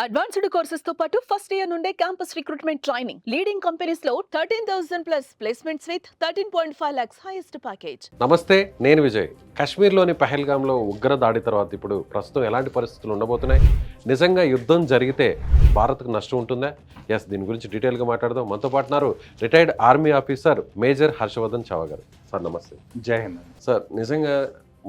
Advanced courses తో పాటు first year నుండే campus recruitment training leading companies లో 13,000 plus placements with 13.5 lakhs highest package. నమస్తే, నేను విజయ్. కాశ్మీర్లోని పహల్గామ్లో ఉగ్ర దాడి తర్వాత ఇప్పుడు ప్రస్తుతం ఎలాంటి పరిస్థితులు ఉండబోతున్నాయి? నిజంగా యుద్ధం జరిగితే భారత్కు నష్టం ఉంటుందా? ఎస్, దీని గురించి డీటెయిల్గా మాట్లాడదాం. మనతో పాటున్నారు retired army officer major Harshavardhan Chauhan గారు. సార్ నమస్తే. జై హింద్. సార్, నిజంగా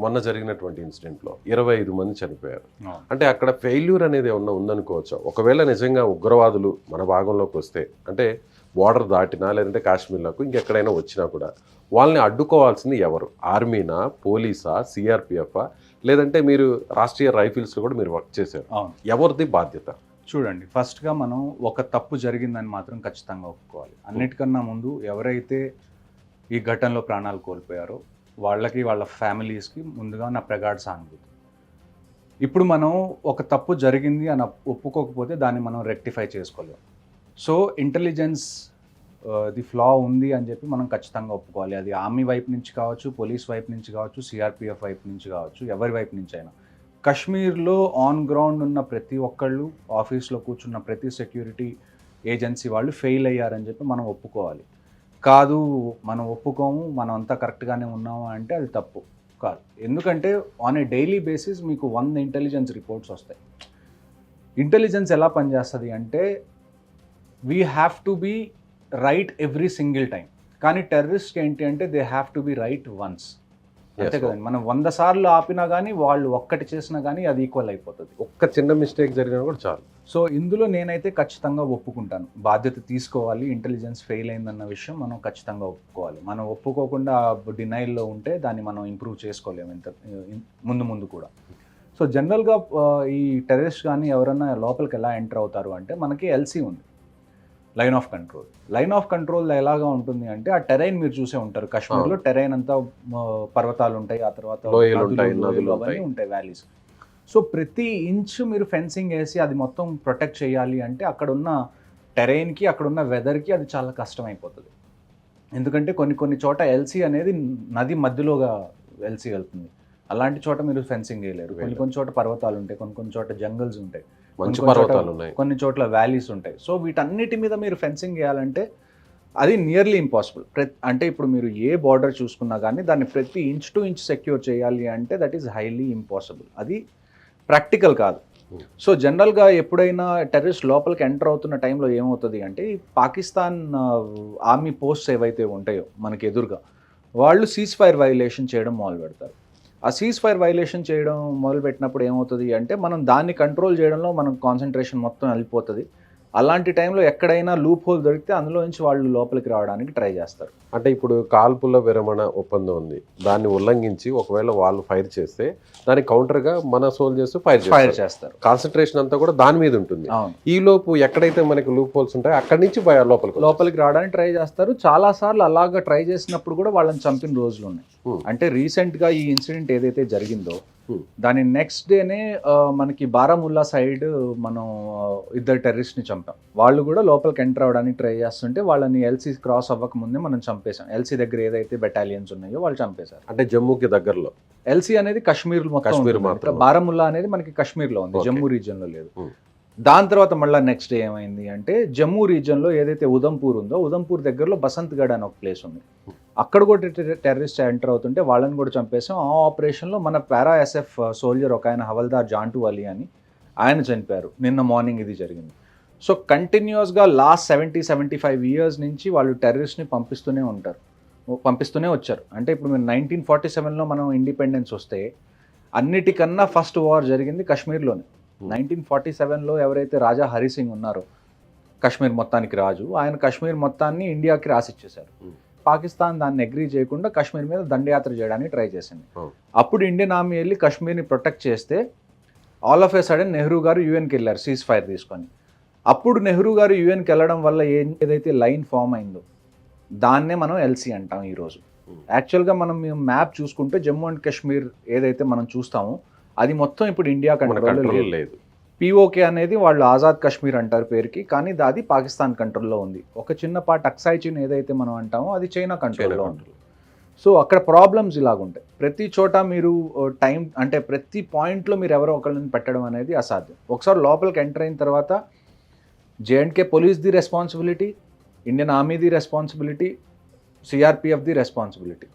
మొన్న జరిగినటువంటి ఇన్సిడెంట్లో 25 మంది చనిపోయారు. అంటే అక్కడ ఫెయిల్యూర్ అనేది ఏమన్నా ఉందనుకోవచ్చా? ఒకవేళ నిజంగా ఉగ్రవాదులు మన భాగంలోకి వస్తే, అంటే బార్డర్ దాటినా లేదంటే కాశ్మీర్లకు ఇంకెక్కడైనా వచ్చినా కూడా వాళ్ళని అడ్డుకోవాల్సింది ఎవరు? ఆర్మీనా, పోలీసా, సిఆర్పిఎఫా, లేదంటే మీరు రాష్ట్రీయ రైఫిల్స్లో కూడా మీరు వర్క్ చేశారు, ఎవరిది బాధ్యత? చూడండి, ఫస్ట్గా మనం ఒక తప్పు జరిగిందని మాత్రం ఖచ్చితంగా ఒప్పుకోవాలి. అన్నిటికన్నా ముందు ఎవరైతే ఈ ఘటనలో ప్రాణాలు కోల్పోయారో వాళ్ళకి, వాళ్ళ ఫ్యామిలీస్కి ముందుగా నా ప్రగాఢ సానుభూతి. ఇప్పుడు మనం ఒక తప్పు జరిగింది అని ఒప్పుకోకపోతే దాన్ని మనం రెక్టిఫై చేసుకోలేము. సో ఇంటెలిజెన్స్ ది ఫ్లా ఉంది అని చెప్పి మనం ఖచ్చితంగా ఒప్పుకోవాలి. అది ఆర్మీ వైపు నుంచి కావచ్చు, పోలీస్ వైపు నుంచి కావచ్చు, సిఆర్పిఎఫ్ వైపు నుంచి కావచ్చు, ఎవరి వైపు నుంచి అయినా. కశ్మీర్లో ఆన్ గ్రౌండ్ ఉన్న ప్రతి ఒక్కళ్ళు, ఆఫీస్లో కూర్చున్న ప్రతి సెక్యూరిటీ ఏజెన్సీ వాళ్ళు ఫెయిల్ అయ్యారని చెప్పి మనం ఒప్పుకోవాలి. కాదు, మనం ఒప్పుకోము, మనం అంతా కరెక్ట్గానే ఉన్నాము అంటే అది తప్పు కాదు. ఎందుకంటే ఆన్ ఏ డైలీ బేసిస్ మీకు 100 ఇంటెలిజెన్స్ రిపోర్ట్స్ వస్తాయి. ఇంటెలిజెన్స్ ఎలా పనిచేస్తుంది అంటే we have to be right every single time. కానీ టెర్రరిస్ట్కి ఏంటి అంటే they have to be right once. అంతే కదండి. మనం 100 సార్లు ఆపినా కానీ వాళ్ళు ఒక్కటి చేసినా కానీ అది ఈక్వల్ అయిపోతుంది. ఒక్క చిన్న మిస్టేక్ జరిగినా కూడా చాలు. సో ఇందులో నేనైతే ఖచ్చితంగా ఒప్పుకుంటాను. బాధ్యత తీసుకోవాలి. ఇంటెలిజెన్స్ ఫెయిల్ అయిందన్న విషయం మనం ఖచ్చితంగా ఒప్పుకోవాలి. మనం ఒప్పుకోకుండా డినైల్లో ఉంటే దాన్ని మనం ఇంప్రూవ్ చేసుకోలేము ఇంత ముందు కూడా. సో జనరల్గా ఈ టెర్రరిస్ట్ కానీ ఎవరైనా లోపలికి ఎలా ఎంటర్ అవుతారు అంటే మనకి ఎల్సీ ఉంది, line of control. Line of control ఎలాగా ఉంటుంది అంటే ఆ టెరైన్ మీరు చూసే ఉంటారు. కాశ్మీర్లో టెరైన్ అంతా పర్వతాలు ఉంటాయి, ఆ తర్వాత అవన్నీ ఉంటాయి, వ్యాలీస్. సో ప్రతి ఇంచ్ మీరు ఫెన్సింగ్ వేసి అది మొత్తం ప్రొటెక్ట్ చేయాలి అంటే అక్కడున్న టెరైన్కి, అక్కడున్న వెదర్కి అది చాలా కష్టం అయిపోతుంది. ఎందుకంటే కొన్ని చోట ఎల్సీ అనేది నది మధ్యలోగా ఎల్సీ వెళ్తుంది. అలాంటి చోట మీరు ఫెన్సింగ్ వేయలేరు. కొన్ని చోట పర్వతాలు ఉంటాయి, కొన్ని చోట జంగల్స్ ఉంటాయి, కొన్ని చోట్ల వ్యాలీస్ ఉంటాయి. సో వీటన్నిటి మీద మీరు ఫెన్సింగ్ వేయాలంటే అది నియర్లీ ఇంపాసిబుల్. అంటే ఇప్పుడు మీరు ఏ బార్డర్ చూసుకున్నా కానీ దాన్ని ప్రతి ఇంచ్ టు ఇంచ్ సెక్యూర్ చేయాలి అంటే దట్ ఈస్ హైలీ ఇంపాసిబుల్. అది ప్రాక్టికల్ కాదు. సో జనరల్గా ఎప్పుడైనా టెర్రరిస్ట్ లోపలికి ఎంటర్ అవుతున్న టైంలో ఏమవుతుంది అంటే ఈ పాకిస్తాన్ ఆర్మీ పోస్ట్స్ ఏవైతే ఉంటాయో మనకి ఎదురుగా, వాళ్ళు సీజ్ ఫైర్ వైలేషన్ చేయడం మొదలు పెడతారు. ఆ సీజ్ ఫైర్ వైలేషన్ చేయడం మొదలుపెట్టినప్పుడు ఏమవుతుంది అంటే మనం దాన్ని కంట్రోల్ చేయడంలో మనం కాన్సన్ట్రేషన్ మొత్తం వెళ్ళిపోతుంది. అలాంటి టైంలో ఎక్కడైనా లూప్ హోల్ దొరికితే అందులో నుంచి వాళ్ళు లోపలికి రావడానికి ట్రై చేస్తారు. అంటే ఇప్పుడు కాల్పుల విరమణ ఒప్పందం ఉంది, దాన్ని ఉల్లంఘించి ఒకవేళ వాళ్ళు ఫైర్ చేస్తే దానికి కౌంటర్గా మన సోల్జర్స్ ఫైర్ చేస్తారు. కాన్సన్ట్రేషన్ అంతా కూడా దాని మీద ఉంటుంది. ఈ లోపు ఎక్కడైతే మనకి లూప్ హోల్స్ ఉంటాయో అక్కడి నుంచి లోపలికి రావడానికి ట్రై చేస్తారు. చాలా సార్లు అలాగా ట్రై చేసినప్పుడు కూడా వాళ్ళని చంపిన రోజులు ఉన్నాయి. అంటే రీసెంట్గా ఈ ఇన్సిడెంట్ ఏదైతే జరిగిందో దాని నెక్స్ట్ డేనే మనకి బారాముల్లా సైడ్ మనం 2 టెర్రరిస్ట్ని చంపాం. వాళ్ళు కూడా లోపలికి ఎంటర్ అవ్వడానికి ట్రై చేస్తుంటే వాళ్ళని ఎల్సీ క్రాస్ అవ్వక ముందే మనం చంపేశాం. ఎల్సీ దగ్గర ఏదైతే బెటాలియన్స్ ఉన్నాయో వాళ్ళు చంపేశారు. అంటే జమ్మూకి దగ్గరలో. ఎల్సీ అనేది కాశ్మీర్ మాత్రం, బారాముల్లా అనేది మనకి కాశ్మీర్లో ఉంది, జమ్మూ రీజియన్లో లేదు. దాని తర్వాత మళ్ళీ నెక్స్ట్ డే ఏమైంది అంటే జమ్మూ రీజియన్లో ఏదైతే ఉదంపూర్ ఉందో, ఉదంపూర్ దగ్గరలో బసంత్గఢ్ అని ఒక ప్లేస్ ఉంది. అక్కడ కూడా టెర్రరిస్ట్ ఎంటర్ అవుతుంటే వాళ్ళని కూడా చంపేసాం. ఆ ఆపరేషన్లో మన పారా ఎస్ఎఫ్ సోల్జర్ ఒక ఆయన హవల్దార్ జాంటూ అలీ అని ఆయన చనిపోయారు. నిన్న మార్నింగ్ ఇది జరిగింది. సో కంటిన్యూస్గా లాస్ట్ 70-75 ఇయర్స్ నుంచి వాళ్ళు టెర్రరిస్ట్ని పంపిస్తూనే వచ్చారు. అంటే ఇప్పుడు మీరు 1947లో మనం ఇండిపెండెన్స్ వస్తే అన్నిటికన్నా ఫస్ట్ వార్ జరిగింది కాశ్మీర్లోనే. 1947లో ఎవరైతే రాజా హరిసింగ్ ఉన్నారో కాశ్మీర్ మొత్తానికి రాజు, ఆయన కాశ్మీర్ మొత్తాన్ని ఇండియాకి రాసిచ్చేశారు. పాకిస్తాన్ దాన్ని అగ్రీ చేయకుండా కాశ్మీర్ మీద దండయాత్ర చేయడానికి ట్రై చేసింది. అప్పుడు ఇండియన్ ఆర్మీ వెళ్ళి కాశ్మీర్ని ప్రొటెక్ట్ చేస్తే all of A sudden Nehru గారు యూఎన్కి వెళ్ళారు సీజ్ ఫైర్ తీసుకొని. అప్పుడు నెహ్రూ గారు యూఎన్కి వెళ్ళడం వల్ల ఏదైతే లైన్ ఫామ్ అయిందో దాన్నే మనం ఎల్సీ అంటాం ఈరోజు. యాక్చువల్గా మనం మ్యాప్ చూసుకుంటే జమ్మూ అండ్ కాశ్మీర్ ఏదైతే మనం చూస్తామో అది మొత్తం ఇప్పుడు ఇండియా కంట్రోల్లో లేదు. పిఓకే అనేది వాళ్ళు ఆజాద్ కాశ్మీర్ అంటారు పేరుకి, కానీ అది పాకిస్తాన్ కంట్రోల్లో ఉంది. ఒక చిన్న పార్ట్ అక్సాయ్ చీన్ ఏదైతే మనం అంటామో అది చైనా కంట్రోల్లో ఉంటుంది. సో అక్కడ ప్రాబ్లమ్స్ ఇలాగుంటాయి. ప్రతి చోట మీరు టైం అంటే ప్రతి పాయింట్లో మీరు ఎవరో ఒకళ్ళని పెట్టడం అనేది అసాధ్యం. ఒకసారి లోపలికి ఎంటర్ అయిన తర్వాత జేఎండ్కే పోలీస్ది రెస్పాన్సిబిలిటీ, ఇండియన్ ఆర్మీది రెస్పాన్సిబిలిటీ, సిఆర్పిఎఫ్ది రెస్పాన్సిబిలిటీ.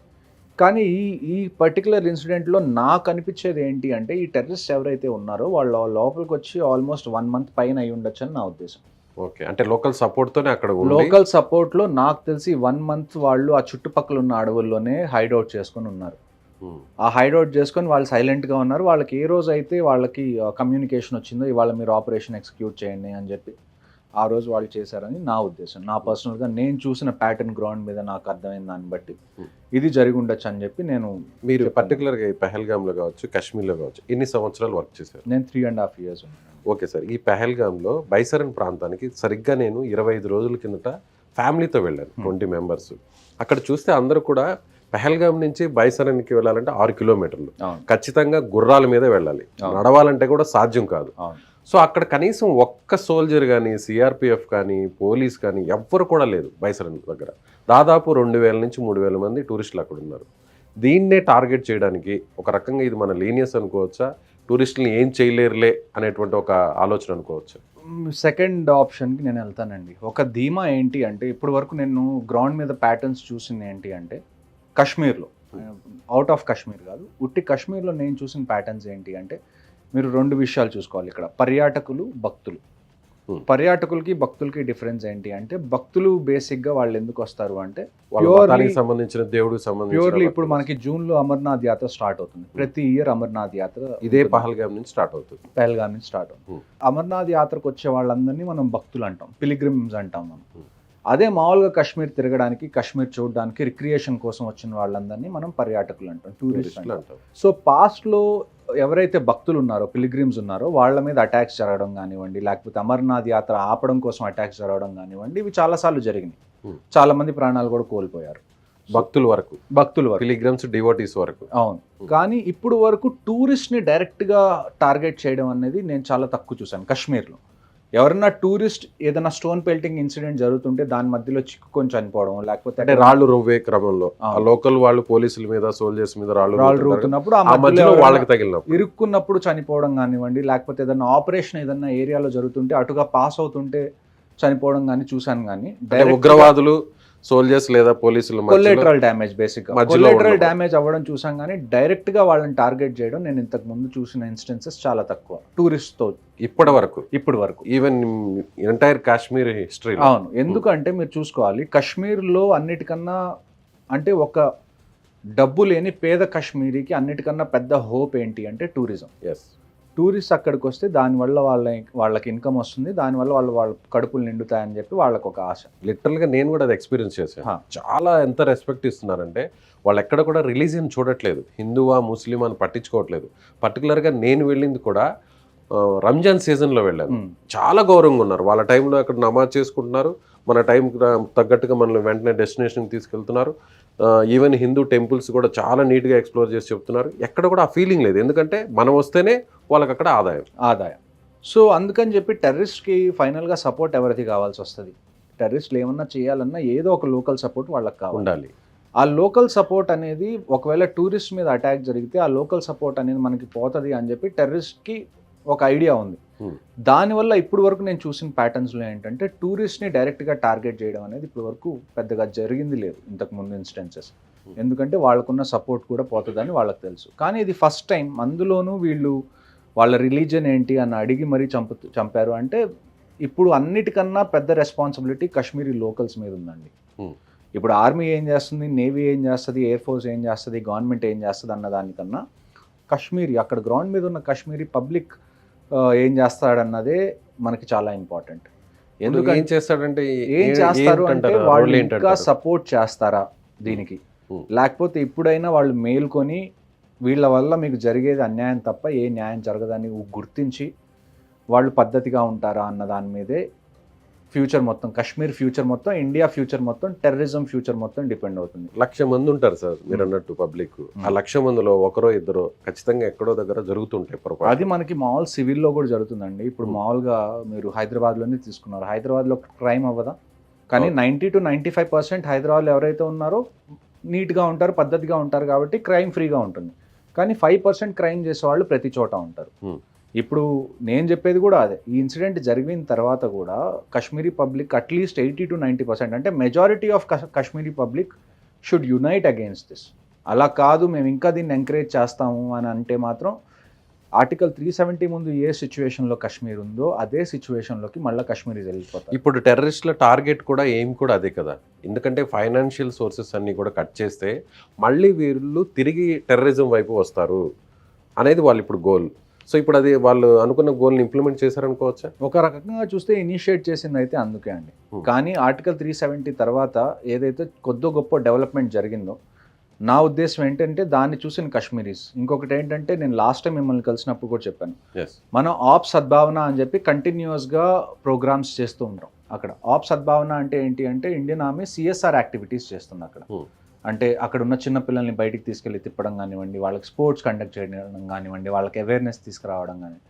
కానీ ఈ పర్టికులర్ ఇన్సిడెంట్లో నాకు అనిపించేది ఏంటి అంటే ఈ టెర్రరిస్ట్ ఎవరైతే ఉన్నారో వాళ్ళు లోపలికి వచ్చి ఆల్మోస్ట్ 1 month పైన అయి ఉండొచ్చు అని నా ఉద్దేశం. ఓకే, అంటే లోకల్ సపోర్ట్తోనే అక్కడ ఉండి లోకల్ సపోర్ట్లో నాకు తెలిసి 1 month వాళ్ళు ఆ చుట్టుపక్కల ఉన్న అడవుల్లోనే హైడౌట్ చేసుకొని ఉన్నారు. ఆ హైడౌట్ చేసుకొని వాళ్ళు సైలెంట్గా ఉన్నారు. వాళ్ళకి ఏ రోజు అయితే వాళ్ళకి కమ్యూనికేషన్ వచ్చిందో ఇవాళ మీరు ఆపరేషన్ ఎగ్జిక్యూట్ చేయండి అని చెప్పి ఆ రోజు వాళ్ళు చేశారని నా ఉద్దేశం. నా పర్సనల్గా నేను చూసిన ప్యాటర్న్ గ్రౌండ్ మీద నాకు అర్థమైన దాన్ని బట్టి ఇది జరిగి ఉండొచ్చు అని చెప్పి నేను. మీరు పర్టికులర్గా ఈ పెహల్గామ్లో కావచ్చు, కాశ్మీర్లో కావచ్చు, ఎన్ని సంవత్సరాలు వర్క్ చేశారు? నేను 3.5 years ఉన్నాను. ఓకే సార్, ఈ పెహల్గామ్లో బైసరన్ ప్రాంతానికి సరిగ్గా నేను 25 రోజుల కిందట ఫ్యామిలీతో వెళ్ళాను, 20 members. అక్కడ చూస్తే అందరూ కూడా పెహల్గాం నుంచి బైసరన్కి వెళ్ళాలంటే 6 kilometers, ఖచ్చితంగా గుర్రాల మీద వెళ్ళాలి, నడవాలంటే కూడా సాధ్యం కాదు. సో అక్కడ కనీసం ఒక్క సోల్జర్ కానీ, సిఆర్పిఎఫ్ కానీ, పోలీస్ కానీ ఎవ్వరు కూడా లేదు బైసరన్ దగ్గర. దాదాపు 2000 నుంచి 3000 మంది టూరిస్టులు అక్కడ ఉన్నారు. దీన్నే టార్గెట్ చేయడానికి ఒక రకంగా ఇది మన లీనియస్ అనుకోవచ్చా, టూరిస్టులు ఏం చేయలేరులే అనేటువంటి ఒక ఆలోచన అనుకోవచ్చు? సెకండ్ ఆప్షన్కి నేను వెళ్తానండి. ఒక ధీమా ఏంటి అంటే ఇప్పటి వరకు నేను గ్రౌండ్ మీద ప్యాటర్న్స్ చూసింది ఏంటి అంటే కాశ్మీర్లో, అవుట్ ఆఫ్ కాశ్మీర్ కాదు, ఉట్టి కాశ్మీర్లో నేను చూసిన ప్యాటర్న్స్ ఏంటి అంటే మీరు 2 విషయాలు చూసుకోవాలి ఇక్కడ. పర్యాటకులు, భక్తులు. పర్యాటకులకి భక్తులకి డిఫరెన్స్ ఏంటి అంటే భక్తులు బేసిక్గా వాళ్ళు ఎందుకు వస్తారు అంటే సంబంధించిన దేవుడికి సంబంధించిన ప్యూర్లీ ఇప్పుడు మనకి జూన్లో అమర్నాథ్ యాత్ర స్టార్ట్ అవుతుంది. ప్రతి ఇయర్ అమర్నాథ్ యాత్ర ఇదే పహల్గామ్ నుంచి స్టార్ట్ అవుతుంది. పహల్గామ్ నుంచి స్టార్ట్ అవుతుంది. అమర్నాథ్ యాత్రకు వచ్చే వాళ్ళందరినీ మనం భక్తులు అంటాం, పిలిగ్రిమ్స్ అంటాం మనం. అదే మామూలుగా కాశ్మీర్ తిరగడానికి, కాశ్మీర్ చూడడానికి, రిక్రియేషన్ కోసం వచ్చిన వాళ్ళందరినీ మనం పర్యాటకులు అంటాం, టూరిస్టులు అంటాం. సో పాస్ట్లో ఎవరైతే భక్తులు ఉన్నారో, పిలిగ్రిమ్స్ ఉన్నారో వాళ్ళ మీద అటాక్స్ జరగడం కానివ్వండి, లేకపోతే అమర్నాథ్ యాత్ర ఆపడం కోసం అటాక్స్ జరగడం కానివ్వండి, ఇవి చాలాసార్లు జరిగినాయి. చాలా మంది ప్రాణాలు కూడా కోల్పోయారు. భక్తుల వరకు, పిలిగ్రిమ్స్, డివోటీస్ వరకు. అవును. కానీ ఇప్పుడు వరకు టూరిస్ట్ని డైరెక్ట్గా టార్గెట్ చేయడం అనేది నేను చాలా తక్కువ చూశాను కాశ్మీర్లో. ఎవరన్నా టూరిస్ట్ ఏదైనా స్టోన్ పెల్టింగ్ ఇన్సిడెంట్ జరుగుతుంటే దాని మధ్యలో చిక్కుకొని చనిపోవడం, లేకపోతే అంటే రాళ్ళు రువ్వే క్రమంలో లోకల్ వాళ్ళు పోలీసుల మీద, సోల్జర్స్ మీద రాళ్ళు రువ్వుతున్నప్పుడు ఆ మధ్యలో వాళ్ళకి తగిలినప్పుడు ఇరుక్కున్నప్పుడు చనిపోవడం కానివ్వండి, లేకపోతే ఏదైనా ఆపరేషన్ ఏదైనా ఏరియాలో జరుగుతుంటే అటుగా పాస్ అవుతుంటే చనిపోవడం కానీ చూశాను. కానీ ఉగ్రవాదులు, సోల్జర్స్ లేదా పోలీసులు కొలేటరల్ డ్యామేజ్, బేసిక్గా కొలేటరల్ డ్యామేజ్ అవ్వడం చూసాం. కానీ డైరెక్ట్ గా వాళ్ళని టార్గెట్ చేయడం నేను ఇంతకు ముందు చూసిన ఇన్స్టెన్సెస్ చాలా తక్కువ టూరిస్ట్ తో ఇప్పటి వరకు ఈవెన్ ఎంటైర్ కాశ్మీర్ హిస్టరీ. అవును. ఎందుకంటే మీరు చూసుకోవాలి, కాశ్మీర్లో అన్నిటికన్నా అంటే ఒక డబ్బు లేని పేద కాశ్మీరీకి అన్నిటికన్నా పెద్ద హోప్ ఏంటి అంటే టూరిజం. టూరిస్ట్ అక్కడికి వస్తే దానివల్ల వాళ్ళకి ఇన్కమ్ వస్తుంది, దానివల్ల వాళ్ళ కడుపులు నిండుతాయని చెప్పి వాళ్ళకి ఒక ఆశ. లిటరల్గా నేను కూడా అది ఎక్స్పీరియన్స్ చేశాను. చాలా ఎంత రెస్పెక్ట్ ఇస్తున్నారంటే వాళ్ళు ఎక్కడ కూడా రిలీజియన్ చూడట్లేదు, హిందువా ముస్లిం అని పట్టించుకోవట్లేదు. పర్టికులర్గా నేను వెళ్ళింది కూడా రంజాన్ సీజన్లో వెళ్ళాను. చాలా గౌరవంగా ఉన్నారు. వాళ్ళ టైంలో అక్కడ నమాజ్ చేసుకుంటున్నారు, మన టైంకి తగ్గట్టుగా మనల్ని వెంటనే డెస్టినేషన్కి తీసుకెళ్తున్నారు. ఈవెన్ హిందూ టెంపుల్స్ కూడా చాలా నీట్గా ఎక్స్ప్లోర్ చేసి చెప్తున్నారు. ఎక్కడ కూడా ఆ ఫీలింగ్ లేదు, ఎందుకంటే మనం వస్తేనే వాళ్ళకి అక్కడ ఆదాయం. సో అందుకని చెప్పి టెర్రరిస్ట్కి ఫైనల్గా సపోర్ట్ ఎవరికి కావాల్సి వస్తుంది? టెర్రరిస్టులు ఏమన్నా చేయాలన్నా ఏదో ఒక లోకల్ సపోర్ట్ వాళ్ళకి ఉండాలి. ఆ లోకల్ సపోర్ట్ అనేది ఒకవేళ టూరిస్ట్ మీద అటాక్ జరిగితే ఆ లోకల్ సపోర్ట్ అనేది మనకి పోతుంది అని చెప్పి టెర్రరిస్ట్కి ఒక ఐడియా ఉంది. దానివల్ల ఇప్పుడు వరకు నేను చూసిన ప్యాటర్న్స్లో ఏంటంటే టూరిస్ట్ని డైరెక్ట్గా టార్గెట్ చేయడం అనేది ఇప్పుడు వరకు పెద్దగా జరిగింది లేదు ఇంతకు ముందు ఇన్స్టెన్సెస్. ఎందుకంటే వాళ్ళకున్న సపోర్ట్ కూడా పోతుందని వాళ్ళకి తెలుసు. కానీ ఇది ఫస్ట్ టైం, అందులోనూ వీళ్ళు వాళ్ళ రిలీజియన్ ఏంటి అని అడిగి మరీ చంపారు అంటే ఇప్పుడు అన్నిటికన్నా పెద్ద రెస్పాన్సిబిలిటీ కాశ్మీరీ లోకల్స్ మీద ఉందండి. ఇప్పుడు ఆర్మీ ఏం చేస్తుంది, నేవీ ఏం చేస్తుంది, ఎయిర్ ఫోర్స్ ఏం చేస్తుంది, గవర్నమెంట్ ఏం చేస్తుంది అన్న దానికన్నా కాశ్మీరీ, అక్కడ గ్రౌండ్ మీద ఉన్న కాశ్మీరీ పబ్లిక్ ఏం చేస్తాడన్నదే మనకి చాలా ఇంపార్టెంట్. ఎందుకంటే ఏం చేస్తాడంటే ఏం చేస్తారు అంటే వాళ్ళు ఇంకా సపోర్ట్ చేస్తారా దీనికి, లేకపోతే ఇప్పుడైనా వాళ్ళు మేల్కొని వీళ్ళ వల్ల మీకు జరిగేది అన్యాయం తప్ప ఏ న్యాయం జరగదని గుర్తించి వాళ్ళు పద్ధతిగా ఉంటారా అన్న దాని మీదే ఫ్యూచర్ మొత్తం, కాశ్మీర్ ఫ్యూచర్ మొత్తం, ఇండియా ఫ్యూచర్ మొత్తం, టెర్రరిజం ఫ్యూచర్ మొత్తం డిపెండ్ అవుతుంది. 1,00,000 మంది ఉంటారు సార్ మీరు అన్నట్టు పబ్లిక్. ఆ 1,00,000 మందిలో ఒకరో ఇద్దరు ఖచ్చితంగా ఎక్కడో దగ్గర జరుగుతుంటాయి. అది మనకి మామూలు సివిల్లో కూడా జరుగుతుందండి. ఇప్పుడు మామూలుగా మీరు హైదరాబాద్లోనే తీసుకున్నారు, హైదరాబాద్లో క్రైమ్ అవ్వదా? కానీ 90 to 95% హైదరాబాద్లో ఎవరైతే ఉన్నారో నీట్గా ఉంటారు, పద్ధతిగా ఉంటారు కాబట్టి క్రైమ్ ఫ్రీగా ఉంటుంది. కానీ 5% క్రైమ్ చేసేవాళ్ళు ప్రతి చోట ఉంటారు. ఇప్పుడు నేను చెప్పేది కూడా అదే. ఈ ఇన్సిడెంట్ జరిగిన తర్వాత కూడా కాశ్మీరీ పబ్లిక్ అట్లీస్ట్ 80 to 90% అంటే majority of Kashmiri public should unite against this. అలా కాదు మేము ఇంకా దీన్ని ఎంకరేజ్ చేస్తాము అని అంటే మాత్రం ఆర్టికల్ 370 ముందు ఏ సిచ్యువేషన్లో కాశ్మీర్ ఉందో అదే సిచ్యువేషన్లోకి మళ్ళీ కాశ్మీరీస్ వెళ్ళిపోతారు. ఇప్పుడు టెర్రరిస్టుల టార్గెట్ కూడా కూడా అదే కదా, ఎందుకంటే ఫైనాన్షియల్ సోర్సెస్ అన్ని కూడా కట్ చేస్తే మళ్ళీ వీళ్ళు తిరిగి టెర్రరిజం వైపు వస్తారు అనేది వాళ్ళు ఇప్పుడు గోల్. సో ఇప్పుడు అది వాళ్ళు అనుకున్న గోల్ని ఇంప్లిమెంట్ చేశారనుకోవచ్చా? ఒక రకంగా చూస్తే ఇనిషియేట్ చేసింది అయితే అందుకే అండి. కానీ ఆర్టికల్ 370 తర్వాత ఏదైతే కొద్ది గొప్ప డెవలప్మెంట్ జరిగిందో నా ఉద్దేశం ఏంటంటే దాన్ని చూసిన కాశ్మీరీస్ ఇంకొకటి ఏంటంటే నేను లాస్ట్ టైం మిమ్మల్ని కలిసినప్పుడు కూడా చెప్పాను, మనం ఆప్ సద్భావన అని చెప్పి కంటిన్యూస్గా ప్రోగ్రామ్స్ చేస్తూ ఉంటాం. అక్కడ ఆప్ సద్భావన అంటే ఏంటి అంటే ఇండియన్ ఆర్మీ CSR యాక్టివిటీస్ చేస్తుంది అక్కడ. అంటే అక్కడ ఉన్న చిన్న పిల్లల్ని బయటికి తీసుకెళ్ళి తిప్పడం కానివ్వండి, వాళ్ళకి స్పోర్ట్స్ కండక్ట్ చేయడం కానివ్వండి, వాళ్ళకి అవేర్నెస్ తీసుకురావడం కానీ.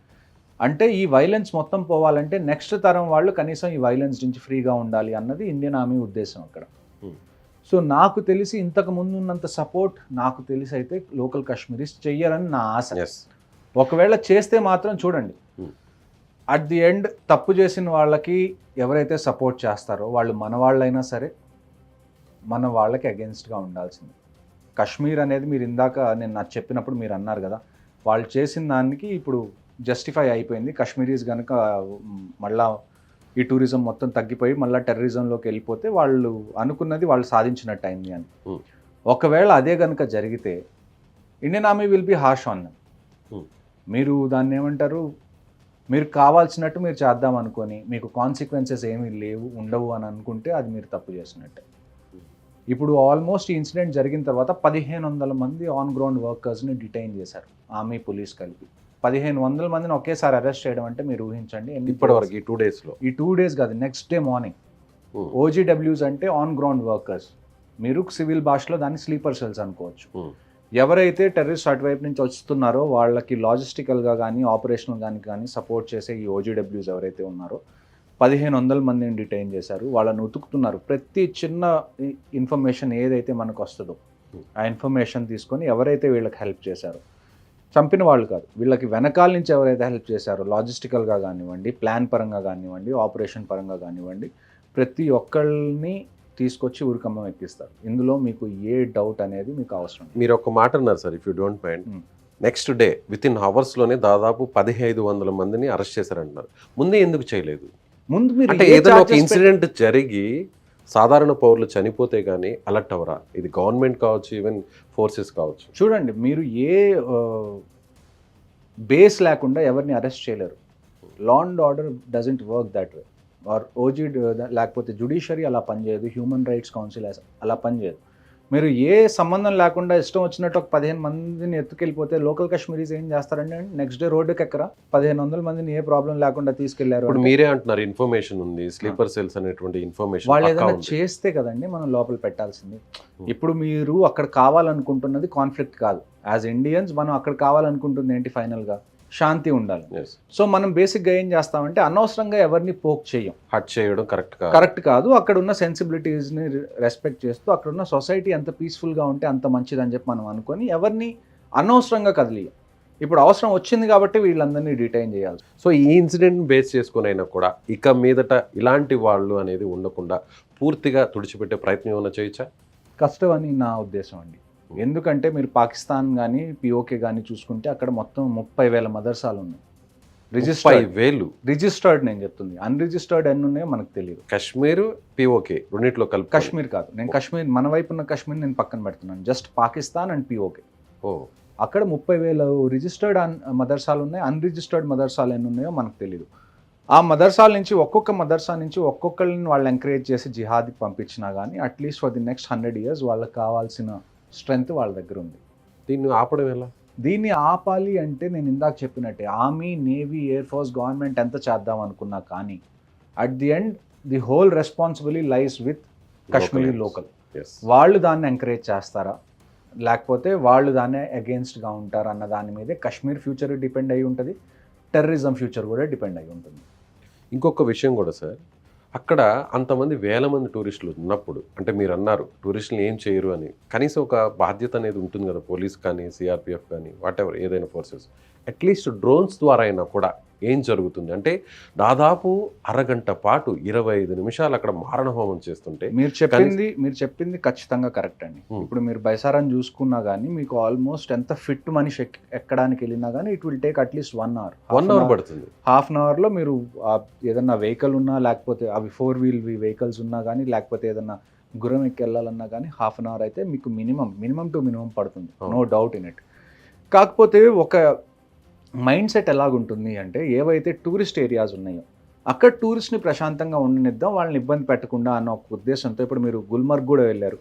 అంటే ఈ వైలెన్స్ మొత్తం పోవాలంటే నెక్స్ట్ తరం వాళ్ళు కనీసం ఈ వైలెన్స్ నుంచి ఫ్రీగా ఉండాలి అన్నది ఇండియన్ ఆర్మీ ఉద్దేశం అక్కడ. సో నాకు తెలిసి ఇంతకు ముందు ఉన్నంత సపోర్ట్ నాకు తెలిసి అయితే లోకల్ కాశ్మీరీస్ చెయ్యాలని నా ఆశ. ఒకవేళ చేస్తే మాత్రం చూడండి, అట్ ది ఎండ్ తప్పు చేసిన వాళ్ళకి ఎవరైతే సపోర్ట్ చేస్తారో వాళ్ళు మన వాళ్ళైనా సరే మన వాళ్ళకి అగెన్స్ట్గా ఉండాల్సింది. కాశ్మీర్ అనేది మీరు ఇందాక నేను నాకు చెప్పినప్పుడు మీరు అన్నారు కదా, వాళ్ళు చేసిన దానికి ఇప్పుడు జస్టిఫై అయిపోయింది. కాశ్మీరీస్ కనుక మళ్ళా ఈ టూరిజం మొత్తం తగ్గిపోయి మళ్ళీ టెర్రరిజంలోకి వెళ్ళిపోతే వాళ్ళు అనుకున్నది వాళ్ళు సాధించినట్టు అయింది అని. ఒకవేళ అదే కనుక జరిగితే Indian army will be harsh on them. మీరు దాన్ని ఏమంటారు, మీరు కావాల్సినట్టు మీరు చేద్దాం అనుకొని మీకు కాన్సిక్వెన్సెస్ ఏమీ ఉండవు అని అనుకుంటే అది మీరు తప్పు చేసినట్టే. ఇప్పుడు ఆల్మోస్ట్ ఈ ఇన్సిడెంట్ జరిగిన తర్వాత 1500 మంది ఆన్ గ్రౌండ్ వర్కర్స్ని డిటైన్ చేశారు ఆర్మీ పోలీస్ కలిపి. 1500 మందిని ఒకేసారి అరెస్ట్ చేయడం అంటే మీరు ఊహించండి. ఇప్పటివరకు ఈ 2 days కాదు, నెక్స్ట్ డే మార్నింగ్. OGWs అంటే ఆన్ గ్రౌండ్ వర్కర్స్, మీరు సివిల్ భాషలో దాన్ని స్లీపర్ సెల్స్ అనుకోవచ్చు. ఎవరైతే టెర్రరిస్ట్ అటువైపు నుంచి వస్తున్నారో వాళ్ళకి లాజిస్టికల్గా కానీ ఆపరేషనల్ కానీ సపోర్ట్ చేసే ఈ OGWs ఎవరైతే ఉన్నారో 1500 మందిని డిటైన్ చేశారు. వాళ్ళని ఉతుకుతున్నారు. ప్రతి చిన్న ఇన్ఫర్మేషన్ ఏదైతే మనకు వస్తుందో ఆ ఇన్ఫర్మేషన్ తీసుకొని ఎవరైతే వీళ్ళకి హెల్ప్ చేశారో, చంపిన వాళ్ళు కాదు, వీళ్ళకి వెనకాల నుంచి ఎవరైతే హెల్ప్ చేశారో లాజిస్టికల్గా కానివ్వండి, ప్లాన్ పరంగా కానివ్వండి, ఆపరేషన్ పరంగా కానివ్వండి, ప్రతి ఒక్కళ్ళని తీసుకొచ్చి ఉరికమ్మం ఎక్కిస్తారు. ఇందులో మీకు ఏ డౌట్ అనేది మీకు అవసరం. మీరు ఒక మాట అన్నారు sir, if you don't mind, next day within అవర్స్లోనే దాదాపు 1500 మందిని అరెస్ట్ చేశారంటున్నారు. ముందే ఎందుకు చేయలేదు? ముందు మీరు అంటే ఏదైనా ఒక ఇన్సిడెంట్ జరిగి సాధారణ పౌరులు చనిపోతే కానీ అలర్ట్ అవరా? ఇది గవర్నమెంట్ కావచ్చు, ఈవెన్ ఫోర్సెస్ కావచ్చు. చూడండి, మీరు ఏ బేస్ లేకుండా ఎవరిని అరెస్ట్ చేయలేరు. Law and order doesn't work that way. Or లేకపోతే జుడిషియరీ అలా పనిచేయదు, హ్యూమన్ రైట్స్ కౌన్సిల్ అలా పనిచేయదు. మీరు ఏ సంబంధం లేకుండా ఇష్టం వచ్చినట్టు ఒక 15 మందిని ఎత్తుకెళ్ళిపోతే లోకల్ కాశ్మీరీస్ ఏం చేస్తారంటే నెక్స్ట్ డే రోడ్డుకి ఎక్కరా? 1500 మందిని ఏ ప్రాబ్లం లేకుండా తీసుకెళ్లారు. ఇప్పుడు మీరే అంటున్నారు ఇన్ఫర్మేషన్ ఉంది, స్లీపర్ సెల్స్ అనేటువంటి ఇన్ఫర్మేషన్ వాళ్ళు ఏదైనా చేస్తే కదండి మనం లోపల పెట్టాల్సింది. ఇప్పుడు మీరు అక్కడ కావాలనుకుంటున్నది కాన్ఫ్లిక్ట్ కాదు. యాజ్ ఇండియన్స్ మనం అక్కడ కావాలనుకుంటుంది ఏంటి? ఫైనల్గా శాంతి ఉండాలి. సో మనం బేసిక్గా ఏం చేస్తామంటే అనవసరంగా ఎవరిని పోక్ చేయం, హట్ చేయడం కరెక్ట్ కాదు. అక్కడ ఉన్న సెన్సిబిలిటీస్ని రెస్పెక్ట్ చేస్తూ అక్కడ ఉన్న సొసైటీ ఎంత పీస్ఫుల్గా ఉంటే అంత మంచిదని చెప్పి మనం అనుకొని ఎవరిని అనవసరంగా కదిలియం. ఇప్పుడు అవసరం వచ్చింది కాబట్టి వీళ్ళందరినీ డిటైన్ చేయాలి. సో ఈ ఇన్సిడెంట్ బేస్ చేసుకుని అయినా కూడా ఇక మీదట ఇలాంటి వాళ్ళు అనేది ఉండకుండా పూర్తిగా తుడిచిపెట్టే ప్రయత్నం ఏమైనా చేయొచ్చా? కష్టం అని నా ఉద్దేశం అండి. ఎందుకంటే మీరు పాకిస్తాన్ కానీ POK కానీ చూసుకుంటే అక్కడ మొత్తం 30,000 మదర్సాలు ఉన్నాయి. రిజిస్టర్డ్ నేను చెప్తుంది, అన్రిజిస్టర్డ్ ఎన్ని ఉన్నాయో మనకు తెలియదు. కాశ్మీర్ POK రెండిట్లో కలిపి. కాశ్మీర్ కాదు, నేను కాశ్మీర్ మన వైపు ఉన్న కాశ్మీర్ నేను పక్కన పెడుతున్నాను. Just Pakistan and POK. అక్కడ 30,000 రిజిస్టర్డ్ మదర్సాలు ఉన్నాయి. అన్రిజిస్టర్డ్ మదర్సాలు ఎన్ని ఉన్నాయో మనకు తెలియదు. ఆ మదర్సాల నుంచి ఒక్కొక్క మదర్సా నుంచి ఒక్కొక్కరిని వాళ్ళు ఎంకరేజ్ చేసి జిహాద్కి పంపించినా కానీ at least for the next 100 years వాళ్ళకి కావాల్సిన స్ట్రెంగ్త్ వాళ్ళ దగ్గర ఉంది. దీన్ని ఆపడం ఎలా? దీన్ని ఆపాలి అంటే నేను ఇందాక చెప్పినట్టే army, navy, air force, government ఎంత చేద్దాం అనుకున్నా కానీ at the end the whole responsibility lies with Kashmiri local. వాళ్ళు దాన్ని ఎంకరేజ్ చేస్తారా లేకపోతే వాళ్ళు దాన్ని అగెన్స్ట్గా ఉంటారా అన్న దాని మీదే కాశ్మీర్ ఫ్యూచర్ డిపెండ్ అయి ఉంటుంది, టెర్రరిజం ఫ్యూచర్ కూడా డిపెండ్ అయి ఉంటుంది. ఇంకొక విషయం కూడా సార్, అక్కడ అంతమంది వేల మంది టూరిస్టులు ఉన్నప్పుడు, అంటే మీరు అన్నారు టూరిస్టులు ఏం చేయరు అని, కనీసం ఒక బాధ్యత అనేది ఉంటుంది కదా, పోలీస్ కానీ సిఆర్పిఎఫ్ కానీ వాట్ ఎవర్ ఏదైనా ఫోర్సెస్, అట్లీస్ట్ డ్రోన్స్ ద్వారా అయినా కూడా ఏం జరుగుతుంది అంటే దాదాపు అరగంట పాటు 25 నిమిషాలు అక్కడ మారణహోమం చేస్తుంటే మీరు చెప్పింది ఖచ్చితంగా కరెక్ట్ అండి. ఇప్పుడు మీరు బైసారాన్ని చూసుకున్నా కానీ మీకు ఆల్మోస్ట్ ఎంత ఫిట్ మనిషి ఎక్కడానికి వెళ్ళినా కానీ it will take at least 1 hour. 1 hour పడుతుంది. హాఫ్ అన్ అవర్లో మీరు ఏదన్నా వెహికల్ ఉన్నా, లేకపోతే అవి 4-wheel వెహికల్స్ ఉన్నా కానీ, లేకపోతే ఏదన్నా గుర్రం ఎక్కి వెళ్ళాలన్నా కానీ హాఫ్ అన్ అవర్ అయితే మీకు మినిమం టు మినిమం పడుతుంది, నో డౌట్ ఇన్ ఇట్. కాకపోతే ఒక మైండ్ సెట్ ఎలాగుంటుంది అంటే, ఏవైతే టూరిస్ట్ ఏరియాస్ ఉన్నాయో అక్కడ టూరిస్ట్ని ప్రశాంతంగా ఉండనిద్దాం, వాళ్ళని ఇబ్బంది పెట్టకుండా అన్న ఒక ఉద్దేశంతో, ఇప్పుడు మీరు గుల్మర్గ్ కూడా వెళ్ళారు,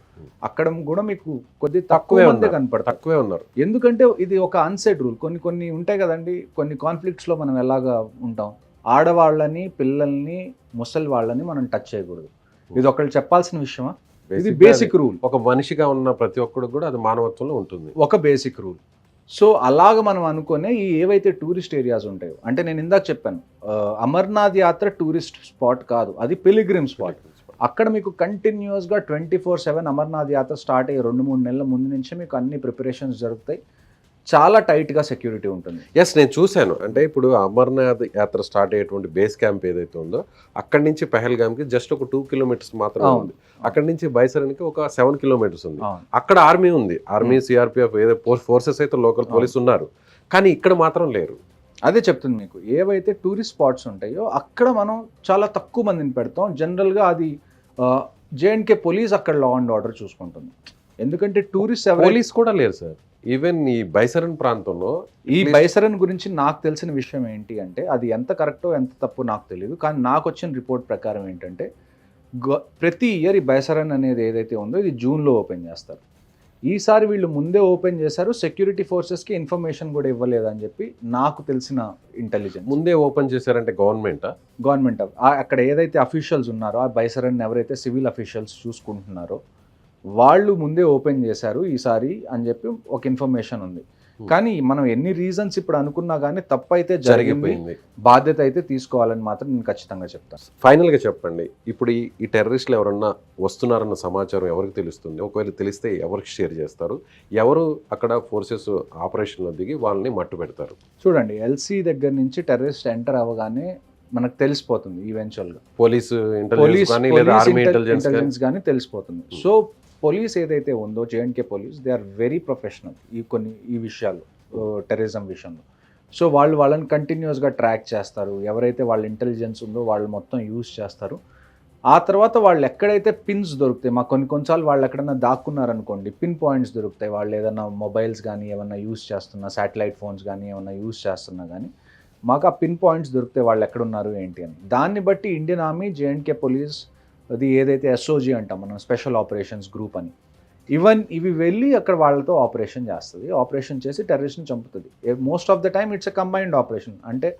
అక్కడ కూడా మీకు కొద్ది తక్కువే కనపడతారు, తక్కువే ఉన్నారు. ఎందుకంటే ఇది ఒక అన్సెట్ రూల్. కొన్ని ఉంటాయి కదండి, కొన్ని కాన్ఫ్లిక్ట్స్లో మనం ఎలాగా ఉంటాం, ఆడవాళ్ళని, పిల్లల్ని, ముసలి వాళ్ళని మనం టచ్ చేయకూడదు. ఇది ఒకళ్ళు చెప్పాల్సిన విషయమా? ఇది బేసిక్ రూల్. ఒక మనిషిగా ఉన్న ప్రతి ఒక్కడు కూడా అది మానవత్వంలో ఉంటుంది, ఒక బేసిక్ రూల్. సో అలాగ మనం అనుకునే ఈ ఏవైతే టూరిస్ట్ ఏరియాస్ ఉంటాయో, అంటే నేను ఇందాక చెప్పాను అమర్నాథ్ యాత్ర టూరిస్ట్ స్పాట్ కాదు, అది పిలిగ్రిమ్ స్పాట్. అక్కడ మీకు కంటిన్యూస్గా 24/7 అమర్నాథ్ యాత్ర స్టార్ట్ అయ్యే 2-3 నెలల ముందు నుంచే మీకు అన్ని ప్రిపరేషన్స్ జరుగుతాయి, చాలా టైట్గా సెక్యూరిటీ ఉంటుంది. ఎస్, నేను చూశాను. అంటే ఇప్పుడు అమర్నాథ్ యాత్ర స్టార్ట్ అయ్యేటువంటి బేస్ క్యాంప్ ఏదైతే ఉందో అక్కడి నుంచి పెహల్గామ్కి జస్ట్ ఒక 2 kilometers మాత్రమే ఉంది. అక్కడి నుంచి బైసరన్కి ఒక 7 kilometers ఉంది. అక్కడ ఆర్మీ ఉంది, ఆర్మీ సిఆర్పిఎఫ్ ఏదో ఫోర్సెస్ అయితే లోకల్ పోలీస్ ఉన్నారు, కానీ ఇక్కడ మాత్రం లేరు. అదే చెప్తుంది మీకు, ఏవైతే టూరిస్ట్ స్పాట్స్ ఉంటాయో అక్కడ మనం చాలా తక్కువ మందిని పెడతాం. జనరల్గా అది జేఎండ్కే పోలీస్ అక్కడ లా అండ్ ఆర్డర్ చూసుకుంటుంది. ఎందుకంటే టూరిస్ట్ పోలీస్ కూడా లేరు సార్. ఈవెన్ ఈ బైసరన్ ప్రాంతంలో, ఈ బైసరన్ గురించి నాకు తెలిసిన విషయం ఏంటి అంటే, అది ఎంత కరెక్టో ఎంత తప్పు నాకు తెలియదు, కానీ నాకు వచ్చిన రిపోర్ట్ ప్రకారం ఏంటంటే ప్రతి ఇయర్ ఈ బైసరన్ అనేది ఏదైతే ఉందో ఇది జూన్లో ఓపెన్ చేస్తారు. ఈసారి వీళ్ళు ముందే ఓపెన్ చేశారు, సెక్యూరిటీ ఫోర్సెస్కి ఇన్ఫర్మేషన్ కూడా ఇవ్వలేదని చెప్పి నాకు తెలిసిన ఇంటెలిజెన్స్. ముందే ఓపెన్ చేశారంటే గవర్నమెంట్ అక్కడ ఏదైతే అఫీషియల్స్ ఉన్నారో, ఆ బైసరన్ ఎవరైతే సివిల్ అఫీషియల్స్ చూసుకుంటున్నారో వాళ్ళు ముందే ఓపెన్ చేశారు ఈసారి అని చెప్పి ఒక ఇన్ఫర్మేషన్ ఉంది. కానీ మనం ఎన్ని రీజన్స్ ఇప్పుడు అనుకున్నా కానీ తప్పైతే జరిగిపోయింది, బాధ్యత అయితే తీసుకోవాలని మాత్రం నేను ఖచ్చితంగా చెప్తాను. ఫైనల్గా చెప్పండి, ఇప్పుడు ఈ టెర్రరిస్టులు ఎవరన్నా వస్తున్నారన్న సమాచారం ఎవరికి తెలుస్తుంది? ఒకవేళ తెలిస్తే ఎవరికి షేర్ చేస్తారు? ఎవరు అక్కడ ఫోర్సెస్ ఆపరేషన్లో దిగి వాళ్ళని మట్టు పెడతారు? చూడండి, ఎల్సీ దగ్గర నుంచి టెర్రరిస్ట్ ఎంటర్ అవ్వగానే మనకు తెలిసిపోతుంది, ఈవెన్చువల్గా పోలీసు ఇంటెలిజెన్స్ కానీ తెలిసిపోతుంది. సో పోలీస్ ఏదైతే ఉందో, J and K police, they are very professional ఈ విషయాలు, టెర్రరిజం విషయంలో. సో వాళ్ళని కంటిన్యూస్గా ట్రాక్ చేస్తారు, ఎవరైతే వాళ్ళ ఇంటెలిజెన్స్ ఉందో వాళ్ళు మొత్తం యూజ్ చేస్తారు. ఆ తర్వాత వాళ్ళు ఎక్కడైతే పిన్స్ దొరుకుతాయి, మాకు కొన్నిసార్లు వాళ్ళు ఎక్కడన్నా దాక్కున్నారనుకోండి, పిన్ పాయింట్స్ దొరుకుతాయి, వాళ్ళు ఏదైనా మొబైల్స్ కానీ ఏమన్నా యూజ్ చేస్తున్నా, శాటిలైట్ ఫోన్స్ కానీ ఏమన్నా యూజ్ చేస్తున్నా కానీ మాకు ఆ పిన్ పాయింట్స్ దొరికితే వాళ్ళు ఎక్కడున్నారు ఏంటి అని. దాన్ని బట్టి ఇండియన్ ఆర్మీ, జేఎండ్కే పోలీస్, అది ఏదైతే ఎస్ఓజీ అంటాం మనం, స్పెషల్ ఆపరేషన్స్ గ్రూప్ అని, ఇవి వెళ్ళి అక్కడ వాళ్ళతో ఆపరేషన్ చేస్తుంది. ఆపరేషన్ చేసి టెర్రరిస్ట్ని చంపుతుంది. Most of the time it's a combined operation. అంటే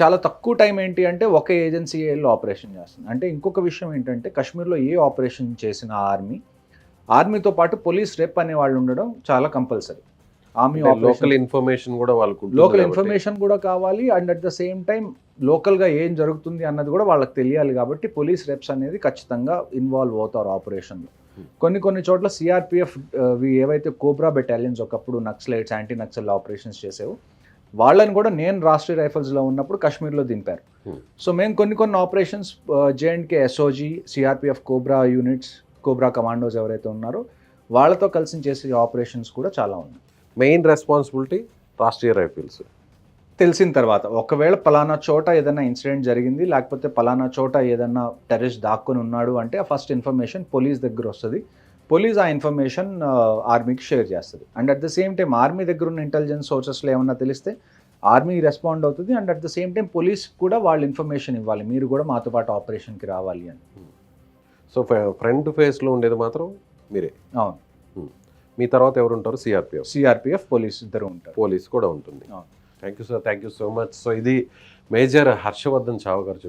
చాలా తక్కువ టైం ఏంటి అంటే ఒక ఏజెన్సీ వెళ్ళి ఆపరేషన్ చేస్తుంది. అంటే ఇంకొక విషయం ఏంటంటే, కాశ్మీర్లో ఏ ఆపరేషన్ చేసిన ఆర్మీతో పాటు పోలీస్ రెప్ అనే వాళ్ళు ఉండడం చాలా కంపల్సరీ. ఆర్మీ లోకల్ ఇన్ఫర్మేషన్ కూడా వాళ్ళకు, లోకల్ ఇన్ఫర్మేషన్ కూడా కావాలి, and at the same time లోకల్గా ఏం జరుగుతుంది అన్నది కూడా వాళ్ళకి తెలియాలి. కాబట్టి పోలీస్ రెప్స్ అనేది ఖచ్చితంగా ఇన్వాల్వ్ అవుతారు ఆపరేషన్లో. కొన్ని చోట్ల సిఆర్పిఎఫ్ ఏవైతే కోబ్రా బెటాలియన్స్ ఒకప్పుడు నక్సలైట్స్, యాంటీ నక్సల్ ఆపరేషన్స్ చేసేవో వాళ్ళని కూడా నేను రాష్ట్రీయ రైఫల్స్లో ఉన్నప్పుడు కాశ్మీర్లో దింపారు. సో మేము కొన్ని operations జేఎండ్కే SOG, CRPF cobra units, cobra commandos ఎవరైతే ఉన్నారో వాళ్ళతో కలిసి చేసే ఆపరేషన్స్ కూడా చాలా ఉన్నాయి. Main responsibility Rashtriya rifles. తెలిసిన తర్వాత ఒకవేళ పలానా చోట ఏదైనా ఇన్సిడెంట్ జరిగింది, లేకపోతే పలానా చోట ఏదైనా టెర్రరిస్ట్ దాక్కుని ఉన్నాడు అంటే ఆ ఫస్ట్ ఇన్ఫర్మేషన్ పోలీస్ దగ్గర వస్తుంది. పోలీస్ ఆ ఇన్ఫర్మేషన్ ఆర్మీకి షేర్ చేస్తుంది. And at the same time army దగ్గర ఉన్న ఇంటెలిజెన్స్ సోర్సెస్లో ఏమన్నా తెలిస్తే ఆర్మీ రెస్పాండ్ అవుతుంది. And at the same time police కూడా వాళ్ళు ఇన్ఫర్మేషన్ ఇవ్వాలి, మీరు కూడా మాతో పాటు ఆపరేషన్కి రావాలి అని. సో ఫ్రంట్ ఫేస్లో ఉండేది మాత్రం మీరే? అవును. మీ తర్వాత ఎవరు ఉంటారు? సిఆర్పిఎఫ్ పోలీస్ ఇద్దరు ఉంటారు. పోలీస్ కూడా ఉంటుంది. Thank you sir, thank you so much. So ఇది మేజర్ హర్షవర్ధన్ చావ్ గారు